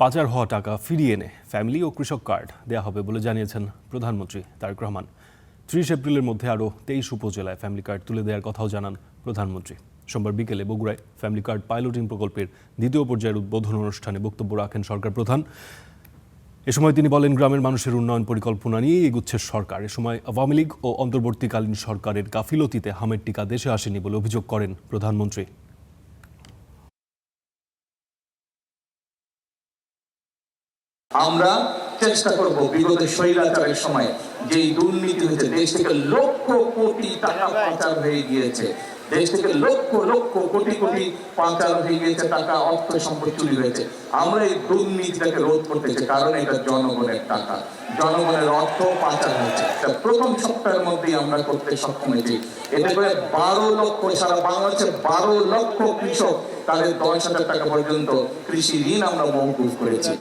পাচার হওয়া টাকা ফিরিয়ে এনে ফ্যামিলি ও কৃষক কার্ড দেয়া হবে বলে জানিয়েছেন প্রধানমন্ত্রী তারেক রহমান। ৩০ এপ্রিলের মধ্যে আরও ২৩ উপজেলায় ফ্যামিলি কার্ড তুলে দেওয়ার কথাও জানান প্রধানমন্ত্রী। সোমবার বিকেলে বগুড়ায় ফ্যামিলি কার্ড পাইলটিং প্রকল্পের দ্বিতীয় পর্যায়ের উদ্বোধন অনুষ্ঠানে বক্তব্য রাখেন সরকার প্রধান। এ সময় তিনি বলেন, গ্রামের মানুষের উন্নয়ন পরিকল্পনা নিয়ে এগুচ্ছে সরকার। এ সময় আওয়ামী লীগ ও অন্তর্বর্তীকালীন সরকারের গাফিলতিতে হামের টিকা দেশে আসেনি বলে অভিযোগ করেন প্রধানমন্ত্রী। আমরা চেষ্টা করব বিগত স্বৈরাচারের সময় যে দুর্নীতি হয়েছে, দেশ থেকে লক্ষ কোটি টাকা পাচার হয়ে গিয়েছে, দেশ থেকে লক্ষ লক্ষ কোটি কোটি পাচার হয়ে গিয়েছে, টাকা অর্থ সম্পদ চুরি হয়েছে। আমরা এই দুর্নীতিটাকে রোধ করতে চাই, কারণ এটা জনগণের টাকা, জনগণের অর্থ পাচার হয়েছে। প্রথম সপ্তাহের মধ্যেই আমরা করতে সক্ষম হয়েছি। এতে করে 12 লক্ষ, সারা বাংলাদেশে 12 লক্ষ কৃষক তাদের 10,000 টাকা পর্যন্ত কৃষি ঋণ আমরা মওকুফ করেছি।